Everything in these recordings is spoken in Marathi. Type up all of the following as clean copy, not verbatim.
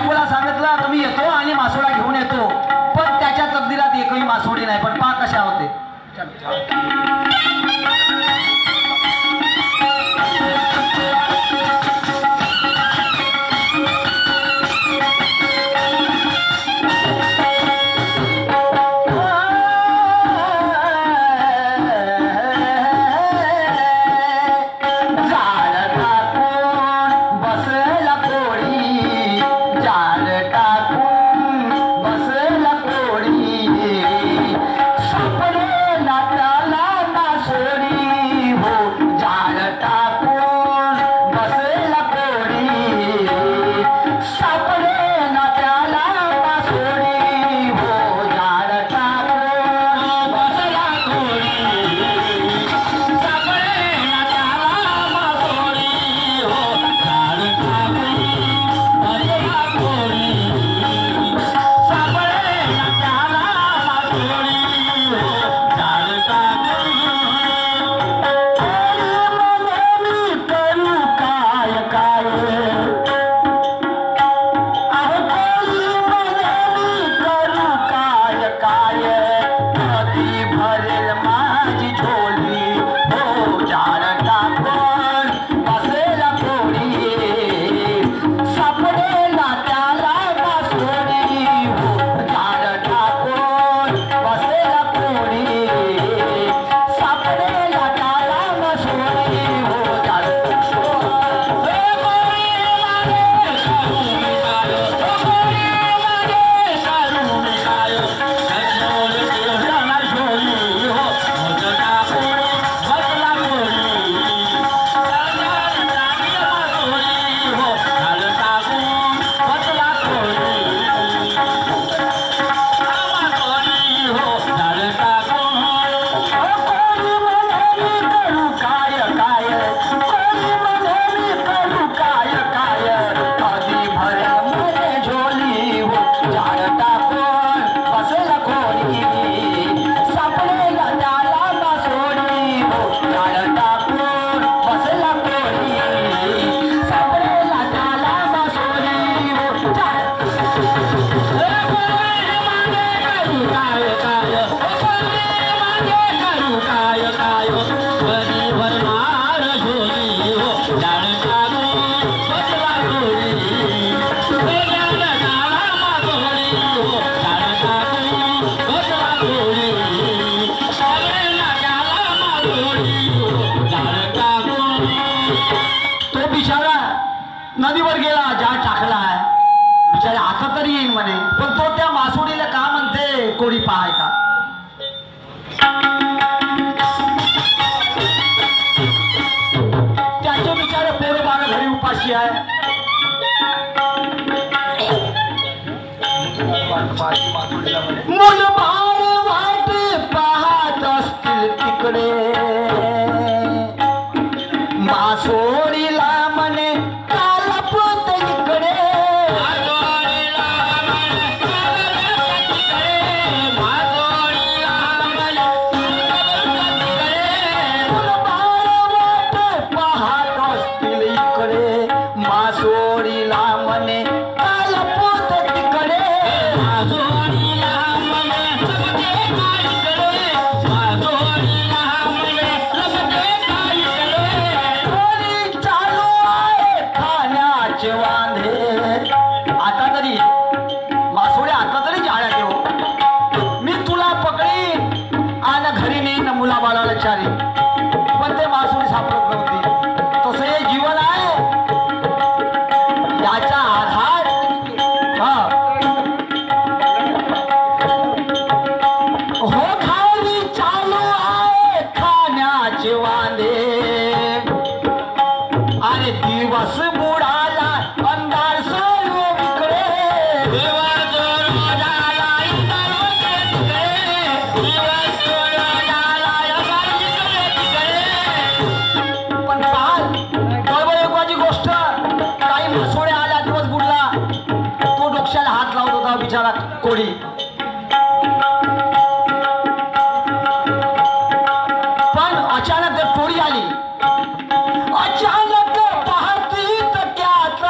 बायकोला सांगितलं तुम्ही येतो आणि मासोळा घेऊन येतो, पण त्याच्या तकदीरात एकही मासोळी नाही. पण पा कशा होते. नदीवर गेला, जाळ टाकलाय, बिचारे आता तरी येईल म्हणे, पण तो त्या मासोळीला का म्हणते कोणी पाहाय का. त्याचे बिचारे पोरं बाळ घरी उपाशी आहे. मुलं बाळ वाट पाहत असतील तिकडे, मासोळीला म्हणे पण ते मासोळी सापडत नव्हती. तसं हे जीवन आहे, याचा आधार हो खाली चालू आहे खाण्याचे वांदे. अरे दिवस बुडाला अंधार सर्व विकडे, बिचारा कोळी. पण अचानक जर टोळी आली, अचानक पाहती तर त्यात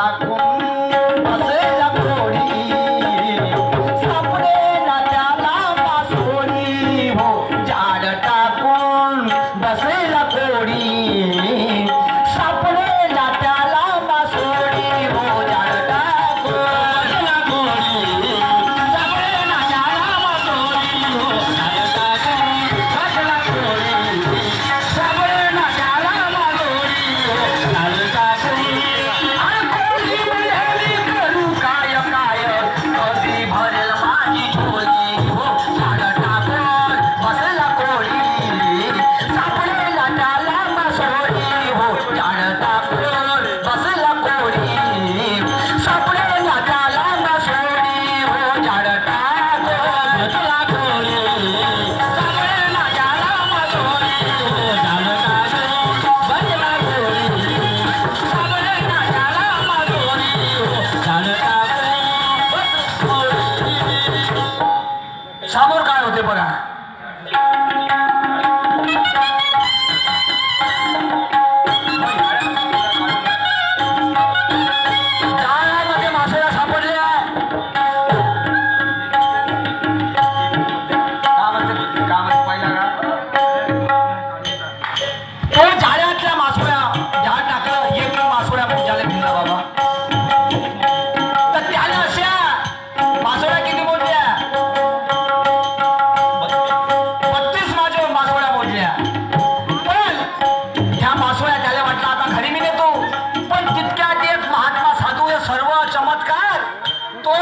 टाकून बसेला कोडी सापडे ना त्याला मासोळी हो झाड टाकून बसेला कोडी सापडे ना त्याला मासोळी हो झाड टाकून बसेला कोडी सापडे ना त्याला मासोळी हो झाड टाकून बसेला कोडी सापडे ना त्याला मासोळी हो झाड टाकून अरे कोडी मिळाली करू काय काय कधी भरेल माझी झोली हो झाड टाकून बसेला कोडी सापडेला त्याला मासोळी हो झाड टाकून बसेला कोडी सापडेला त्याला मासोळी हो झाड टाकून बसेला कोडी सापडेला त्याला मासोळी हो झाड टाकून बसेला कोडी सापडेला त्याला मासोळी हो झाड टाकून समोर काय होते बघा जाळ्यामध्ये मासोळ्या सापडल्या तो जाळ्यातल्या मासोळ्या झाड टाकलं एक मासोळ्या पूजाला दिला बाबा तर त्याने अशा मासोळ्या किती मोडल्या 32 मासोळ्या मोडल्या पण ह्या मासोळ्या त्याला म्हटलं आता घरी मी नेतो पण तितक्यात एक महात्मा साधू हे सर्व चमत्कार तो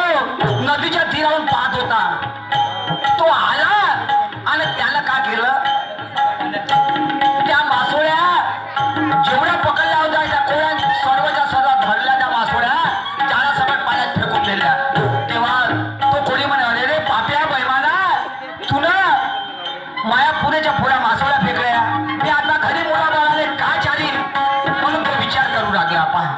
नदीच्या तीरावरून पाहत होता तो आला आणि त्याला काय केलं त्या मासोळ्या जेवढ्या पकडल्या होत्या त्या कोळ्यात सर्वच्या सर्व धरल्या त्या मासोळ्या जाळ्यासकट पाण्यात फेकून दिल्या तेव्हा तो कोणी म्हणे अरे रे पाप्या बैमाना तू ना माया पुरेच्या पुऱ्या मासोळ्या फेकल्या मी आता घरी मुलाबाळाने काय चालीन म्हणून तो विचार करू लागला पहा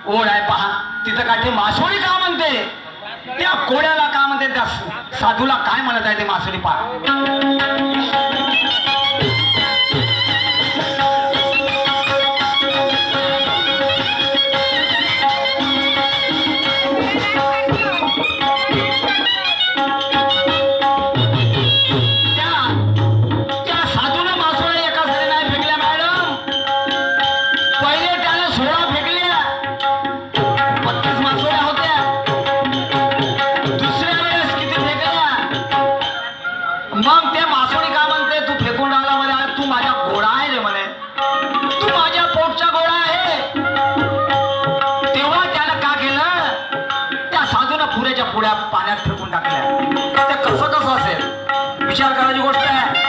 ओढ आहे पहा, तिथं काठी मासोळी का म्हणते, त्या कोड्याला का म्हणते, त्या साधूला काय म्हणत आहे ते मासोळी पहा. मग त्या मासोळी का म्हणते, तू फेकून राहिला म्हणे, तू माझ्या घोडा आहे रे म्हणे, तू माझ्या पोटचा घोडा आहे. तेव्हा त्यानं का केलं, त्या साधूनं पुरेच्या पुढ्या पाण्यात फेकून टाकल्या. ते कसं असेल, विचार करायची गोष्ट आहे.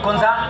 कोणचा